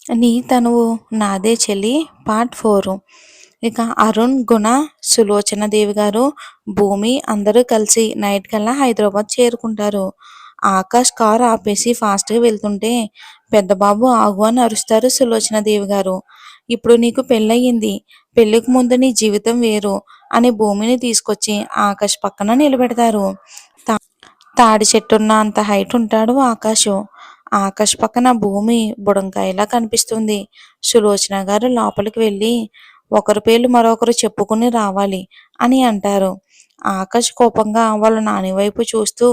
నీ తనువు నాదే చెల్లి పార్ట్ 4. ఇక అరుణ్, గుణ, సులోచన దేవి గారు, భూమి అందరూ కలిసి నైట్ కల్లా హైదరాబాద్ చేరుకుంటారు. ఆకాష్ కారు ఆపేసి ఫాస్ట్గా వెళ్తుంటే పెద్ద బాబు ఆగు అని అరుస్తారు సులోచన దేవి గారు. ఇప్పుడు నీకు పెళ్ళయింది, పెళ్ళికి ముందు నీ జీవితం వేరు అని భూమిని తీసుకొచ్చి ఆకాష్ పక్కన నిలబెడతారు. తాడి చెట్టున్న అంత హైట్ ఉంటాడు ఆకాశం. ఆకాష్ పక్కన భూమి బుడంకాయలా కనిపిస్తుంది. సులోచన గారు లోపలికి వెళ్ళి ఒకరి పేర్లు మరొకరు చెప్పుకుని రావాలి అని అంటారు. ఆకాష్ కోపంగా వాళ్ళ నాని వైపు చూస్తూ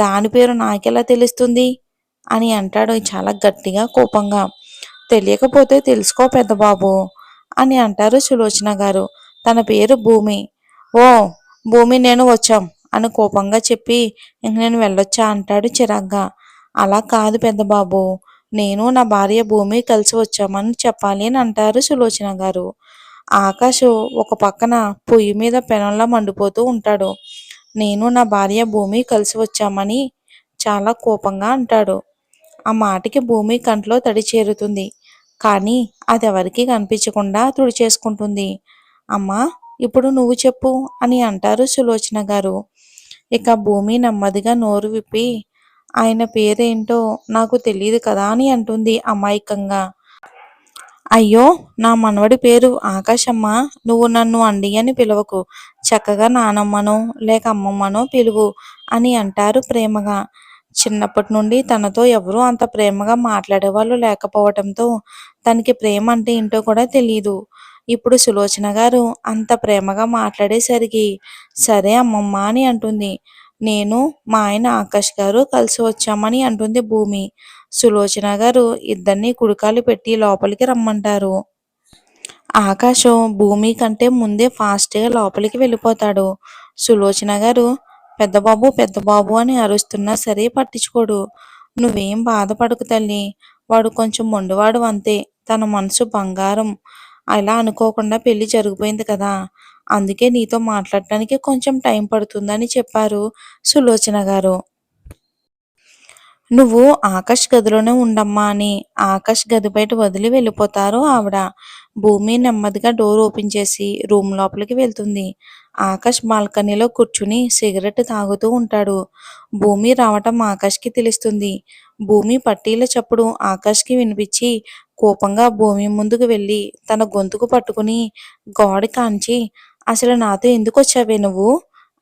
దాని పేరు నాకెలా తెలుస్తుంది అని అంటాడు చాలా గట్టిగా కోపంగా. తెలియకపోతే తెలుసుకో పెద్ద బాబు అని అంటారు సులోచన గారు. తన పేరు భూమి. ఓ భూమి నేను వచ్చాం అని కోపంగా చెప్పి ఇంక నేను వెళ్ళొచ్చా అంటాడు చిరాగ్గా. అలా కాదు పెద్ద బాబు, నేను నా భార్య భూమి కలిసి వచ్చామని చెప్పాలి అని అంటారు సులోచన గారు. ఆకాశు ఒక పక్కన పొయ్యి మీద పెనంలా మండిపోతూ ఉంటాడు. నేను నా భార్య భూమి కలిసి వచ్చామని చాలా కోపంగా అంటాడు. ఆ మాటకి భూమి కంట్లో తడి చేరుతుంది. కానీ అది ఎవరికీ కనిపించకుండా తుడిచేసుకుంటుంది. అమ్మా ఇప్పుడు నువ్వు చెప్పు అని అంటారు సులోచన గారు. ఇక భూమి నెమ్మదిగా నోరు విప్పి ఆయన పేరేంటో నాకు తెలియదు కదా అని అంటుంది అమాయకంగా. అయ్యో నా మనవడి పేరు ఆకాశమ్మ, నువ్వు నన్ను అండి అని పిలవకు, చక్కగా నానమ్మనో లేక అమ్మమ్మనో పిలువు అని అంటారు ప్రేమగా. చిన్నప్పటి నుండి తనతో ఎవరూ అంత ప్రేమగా మాట్లాడేవాళ్ళు లేకపోవటంతో తనకి ప్రేమ అంటే ఏంటో కూడా తెలియదు. ఇప్పుడు సులోచన గారు అంత ప్రేమగా మాట్లాడేసరికి సరే అమ్మమ్మ అని అంటుంది. నేను మా ఆయన ఆకాష్ గారు కలిసి వచ్చామని అంటుంది భూమి. సులోచన గారు ఇద్దరిని కుడికాలు పెట్టి లోపలికి రమ్మంటారు. ఆకాశం భూమి కంటే ముందే ఫాస్ట్గా లోపలికి వెళ్ళిపోతాడు. సులోచన గారు పెద్దబాబు పెద్దబాబు అని అరుస్తున్నా సరే పట్టించుకోడు. నువ్వేం బాధపడకు తల్లి, వాడు కొంచెం మొండివాడు అంతే, తన మనసు బంగారం. అలా అనుకోకుండా పెళ్లి జరిగిపోయింది కదా, అందుకే నీతో మాట్లాడటానికి కొంచెం టైం పడుతుందని చెప్పారు సులోచన గారు. నువ్వు ఆకాష్ గదిలోనే ఉండమ్మా అని ఆకాష్ గది బయట వదిలి వెళ్ళిపోతారు ఆవిడ. భూమి నెమ్మదిగా డోర్ ఓపెన్ చేసి రూమ్ లోపలికి వెళ్తుంది. ఆకాష్ బాల్కనీలో కూర్చుని సిగరెట్ తాగుతూ ఉంటాడు. భూమి రావటం ఆకాష్కి తెలుస్తుంది. భూమి పట్టీల చప్పుడు ఆకాష్కి వినిపించి కోపంగా భూమి ముందుకు వెళ్ళి తన గొంతుకు పట్టుకుని గోడ కాంచి అసలు నాతో ఎందుకు వచ్చావే నువ్వు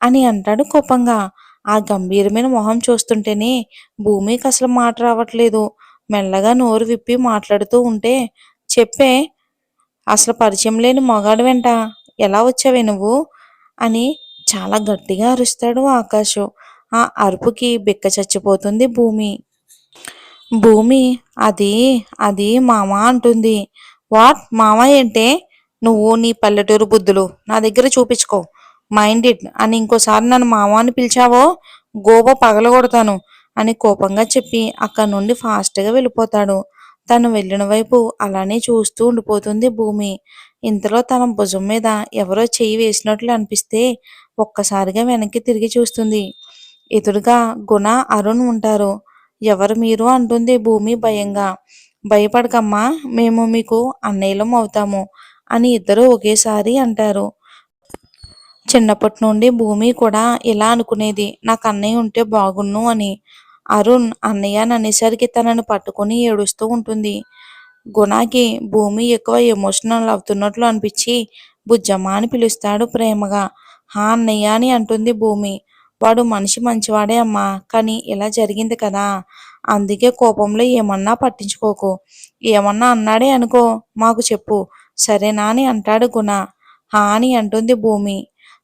అని అంటాడు కోపంగా. ఆ గంభీరమైన మొహం చూస్తుంటేనే భూమికి అసలు మాట రావట్లేదు. మెల్లగా నోరు విప్పి మాట్లాడుతూ ఉంటే చెప్పే, అసలు పరిచయం లేని మగాడు వెంట ఎలా వచ్చావే నువ్వు అని చాలా గట్టిగా అరుస్తాడు ఆకాశు. ఆ అరుపుకి బిక్క చచ్చిపోతుంది భూమి. భూమి అది అది మామ అంటుంది. వాట్ మామ ఏంటే, నువ్వు నీ పల్లెటూరు బుద్ధులు నా దగ్గర చూపించుకో, మైండ్ ఇట్ అని ఇంకోసారి నన్ను మామ అని పిలిచావో గోబ పగలగొడతాను అని కోపంగా చెప్పి అక్కడి నుండి ఫాస్ట్గా వెళ్ళిపోతాడు. తను వెళ్ళిన వైపు అలానే చూస్తూ ఉండిపోతుంది భూమి. ఇంతలో తన భుజం మీద ఎవరో చెయ్యి వేసినట్లు అనిపిస్తే ఒక్కసారిగా వెనక్కి తిరిగి చూస్తుంది. ఎదురుగా గుణ, అరుణ్ ఉంటారు. ఎవరు మీరు అంటుంది భూమి భయంగా. భయపడకమ్మా, మేము మీకు అన్నయ్యలం అవుతాము అని ఇద్దరు ఒకేసారి అంటారు. చిన్నప్పటి నుండి భూమి కూడా ఇలా అనుకునేది, నాకు అన్నయ్య ఉంటే బాగున్ను అని. అరుణ్ అన్నయ్య అనేసరికి తనను పట్టుకుని ఏడుస్తూ ఉంటుంది. గుణకి భూమి ఎక్కువ ఎమోషనల్ అవుతున్నట్లు అనిపించి బుజ్జమ్మ అని పిలుస్తాడు ప్రేమగా. హా అన్నయ్య అని అంటుంది భూమి. వాడు మనిషి మంచివాడే అమ్మా, కానీ ఇలా జరిగింది కదా, అందుకే కోపంలో ఏమన్నా పట్టించుకోకు, ఏమన్నా అన్నాడే అనుకో మాకు చెప్పు సరేనా అని అంటాడు గుణ. హా అని అంటుంది భూమి.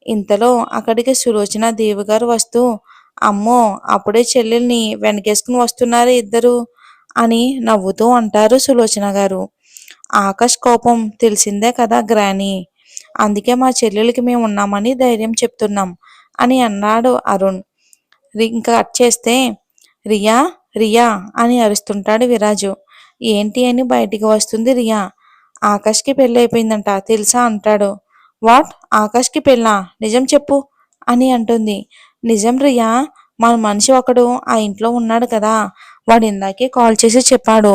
ఇంతలో అక్కడికి సులోచన దేవి గారు వస్తూ అమ్మో అప్పుడే చెల్లెల్ని వెనకేసుకుని వస్తున్నారు ఇద్దరు అని నవ్వుతూ అంటారు సులోచన గారు. ఆకాష్ కోపం తెలిసిందే కదా గ్రాని, అందుకే మా చెల్లెలకి మేము ఉన్నామని ధైర్యం చెప్తున్నాం అని అన్నాడు అరుణ్. ఇంకా కట్ చేస్తే రియా రియా అని అరుస్తుంటాడు విరాజు. ఏంటి అని బయటికి వస్తుంది రియా. ఆకాష్కి పెళ్ళి అయిపోయిందంట తెలుసా అంటాడు. వాట్, ఆకాష్కి పెళ్ళా, నిజం చెప్పు అని అంటుంది. నిజం రియా, మన మనిషి ఒకడు ఆ ఇంట్లో ఉన్నాడు కదా, వాడు ఇందాకే కాల్ చేసి చెప్పాడు,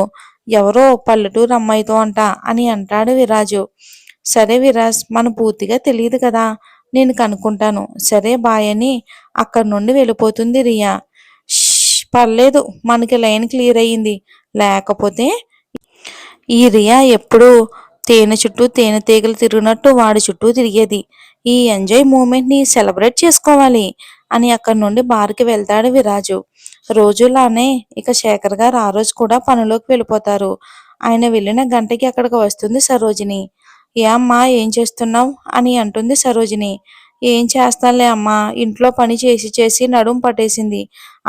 ఎవరో పల్లెటూరు అమ్మాయితో అంట అని అంటాడు విరాజు. సరే విరాజ్, మన పూర్తిగా తెలియదు కదా, నేను కనుక్కుంటాను, సరే బాయ్ అని అక్కడి నుండి వెళ్ళిపోతుంది రియా. పర్లేదు, మనకి లైన్ క్లియర్ అయ్యింది, లేకపోతే ఈ రియా ఎప్పుడు తేనె చుట్టూ తేనెటీగలు తిరిగినట్టు వాడి చుట్టూ తిరిగేది. ఈ ఎంజాయ్ మూమెంట్ని సెలబ్రేట్ చేసుకోవాలి అని అక్కడి నుండి బార్కి వెళ్తాడు విరాజు. రోజులానే ఇక శేఖర్ గారు ఆ రోజు కూడా పనిలోకి వెళ్ళిపోతారు. ఆయన వెళ్ళిన గంటకి అక్కడికి వస్తుంది సరోజిని. ఏ అమ్మా, ఏం చేస్తున్నావు అని అంటుంది సరోజిని. ఏం చేస్తానులే అమ్మా, ఇంట్లో పని చేసి చేసి నడుం పట్టేసింది,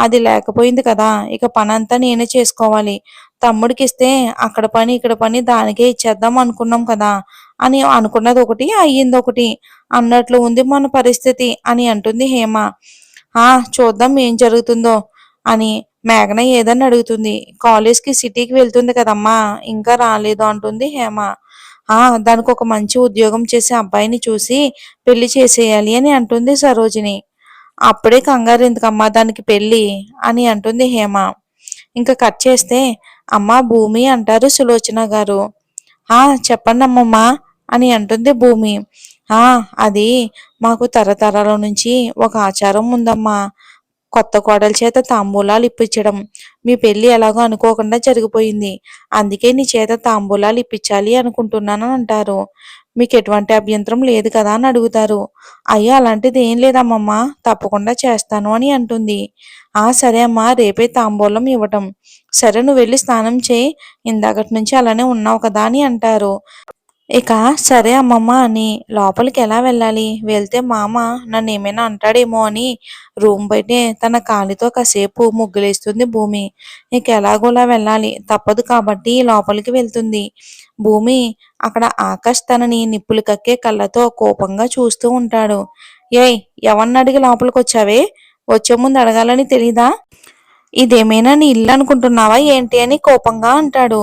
అది లేకపోయింది కదా, ఇక పని అంతా నేనే చేసుకోవాలి. తమ్ముడికి ఇస్తే అక్కడ పని ఇక్కడ పని దానికే ఇచ్చేద్దాం అనుకున్నాం కదా, అని అనుకున్నది ఒకటి అయ్యింది ఒకటి అన్నట్లు ఉంది మన పరిస్థితి అని అంటుంది హేమ. చూద్దాం ఏం జరుగుతుందో అని మేఘన ఏదని అడుగుతుంది. కాలేజ్కి సిటీకి వెళ్తుంది కదమ్మా, ఇంకా రాలేదు అంటుంది హేమ. దానికి ఒక మంచి ఉద్యోగం చేసే అబ్బాయిని చూసి పెళ్లి చేసేయాలి అని అంటుంది సరోజిని. అప్పుడే కంగారు ఎందుకమ్మా దానికి పెళ్ళి అని అంటుంది హేమ. ఇంకా కట్ చేస్తే, అమ్మా భూమి అంటారు సులోచన గారు. చెప్పండి అమ్మమ్మా అని అంటుంది భూమి. అది మాకు తరతరాల నుంచి ఒక ఆచారం ఉందమ్మా, కొత్త కోడల చేత తాంబూలాలు ఇప్పించడం. మీ పెళ్లి ఎలాగో అనుకోకుండా జరిగిపోయింది, అందుకే నీ చేత తాంబూలాలు ఇప్పించాలి అనుకుంటున్నాను అంటారు. మీకు ఎటువంటి అభ్యంతరం లేదు కదా అని అడుగుతారు. అయ్యో అలాంటిది ఏం లేదమ్మమ్మ, తప్పకుండా చేస్తాను అని అంటుంది. సరే అమ్మా, రేపే తాంబూలం ఇవ్వటం. సరే నువ్వు వెళ్ళి స్నానం చేయి, ఇందాకటి నుంచి అలానే ఉన్నావు కదా అని అంటారు. ఇక సరే అమ్మమ్మ అని లోపలికి ఎలా వెళ్ళాలి, వెళ్తే మామ నన్ను ఏమైనా అంటాడేమో అని రూమ్ బయటే తన కాలితో కాసేపు ముగ్గులేస్తుంది భూమి. ఇక ఎలాగోలా వెళ్ళాలి, తప్పదు కాబట్టి లోపలికి వెళ్తుంది భూమి. అక్కడ ఆకాష్ తనని నిప్పులు కక్కే కళ్ళతో కోపంగా చూస్తూ ఉంటాడు. ఏయ్, ఎవరిని అడిగి లోపలికి వచ్చావే, వచ్చే ముందు అడగాలని తెలీదా, ఇదేమైనా నీ ఇల్లు అనుకుంటున్నావా ఏంటి అని కోపంగా అంటాడు.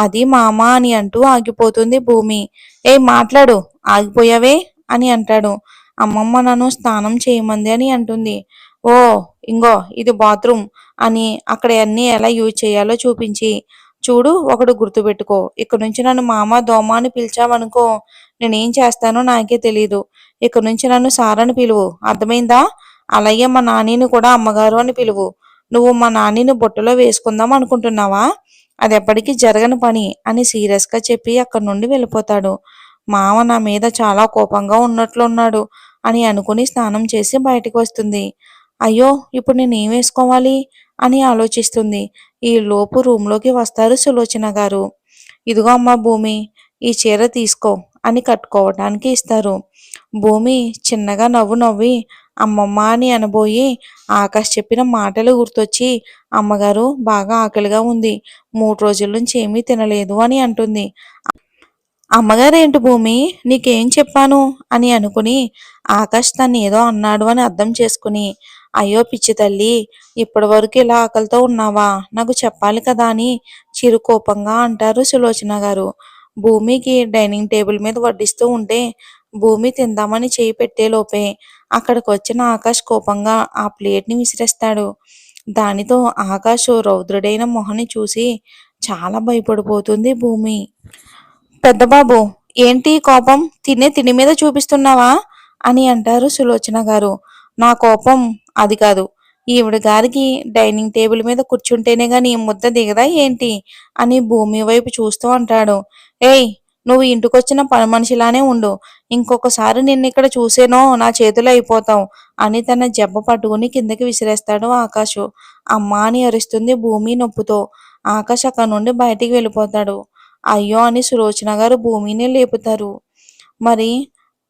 అది మామ అని అంటూ ఆగిపోతుంది భూమి. మాట్లాడు, ఆగిపోయావే అని అంటాడు. అమ్మమ్మ నన్ను స్నానం చేయమంది అని అంటుంది. ఓ, ఇంగో ఇది బాత్రూమ్ అని అక్కడ అన్ని ఎలా యూజ్ చేయాలో చూపించి, చూడు ఒకడు గుర్తుపెట్టుకో, ఇక్కడ నుంచి నన్ను మామ దోమ అని పిలిచావనుకో, నేనేం చేస్తానో నాకే తెలీదు. ఇక్కడ నుంచి నన్ను సారని పిలువు, అర్థమైందా? అలాగే మా నానిని కూడా అమ్మగారు అని పిలువు. నువ్వు మా నానిని బుట్టలో వేసుకుందాం అనుకుంటున్నావా, అది ఎప్పటికీ జరగని పని అని సీరియస్గా చెప్పి అక్కడి నుండి వెళ్ళిపోతాడు. మామ నా మీద చాలా కోపంగా ఉన్నట్లున్నాడు అని అనుకుని స్నానం చేసి బయటకు వస్తుంది. అయ్యో, ఇప్పుడు నేను ఏం వేసుకోవాలి అని ఆలోచిస్తుంది. ఈ లోపు రూమ్లోకి వస్తారు సులోచన గారు. ఇదిగో అమ్మ భూమి, ఈ చీర తీసుకో అని కట్టుకోవటానికి ఇస్తారు. భూమి చిన్నగా నవ్వు నవ్వి అమ్మమ్మ అని అనబోయి ఆకాష్ చెప్పిన మాటలు గుర్తొచ్చి, అమ్మగారు బాగా ఆకలిగా ఉంది, 3 రోజుల నుంచి ఏమీ తినలేదు అని అంటుంది. అమ్మగారేంటి భూమి, నీకేం చెప్పాను అని అనుకుని ఆకాష్ తను ఏదో అన్నాడు అని అర్థం చేసుకుని, అయ్యో పిచ్చి తల్లి, ఇప్పటి వరకు ఇలా ఆకలితో ఉన్నావా, నాకు చెప్పాలి కదా అని చిరుకోపంగా అంటారు సులోచన గారు. భూమికి డైనింగ్ టేబుల్ మీద వడ్డిస్తూ ఉంటే భూమి తిందామని చేయి పెట్టేలోపే అక్కడికి వచ్చిన ఆకాష్ కోపంగా ఆ ప్లేట్ని విసిరేస్తాడు. దానితో ఆకాష్ రౌద్రుడైన మొహని చూసి చాలా భయపడిపోతుంది భూమి. పెద్దబాబు, ఏంటి కోపం, తిని మీద చూపిస్తున్నావా అని అంటారు సులోచన గారు. నా కోపం అది కాదు, ఈవిడ గారికి డైనింగ్ టేబుల్ మీద కూర్చుంటేనే గాని ముద్ద దిగదా ఏంటి అని భూమి వైపు చూస్తూ అంటాడు. ఏయ్, నువ్వు ఇంటికొచ్చిన పని మనిషిలానే ఉండు, ఇంకొకసారి నిన్ను ఇక్కడ చూసేనో నా చేతిలో అయిపోతావు అని తన జబ్బ పట్టుకుని కిందకి విసిరేస్తాడు ఆకాష్. అమ్మా అని అరుస్తుంది భూమి నొప్పుతో. ఆకాష్ అక్కడ నుండి బయటికి వెళ్ళిపోతాడు. అయ్యో అని సులోచన గారు భూమిని లేపుతారు. మరి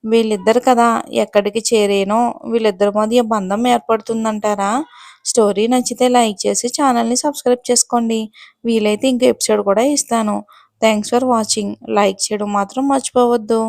వీళ్ళిద్దరు కదా ఎక్కడికి చేరేనో, వీళ్ళిద్దరి మధ్య బంధం ఏర్పడుతుందంటారా? స్టోరీ నచ్చితే లైక్ చేసి ఛానల్ని సబ్స్క్రైబ్ చేసుకోండి. వీలైతే ఇంకో ఎపిసోడ్ కూడా ఇస్తాను. Thanks for watching. లైక్ చేయడం మాత్రం మర్చిపోవద్దు.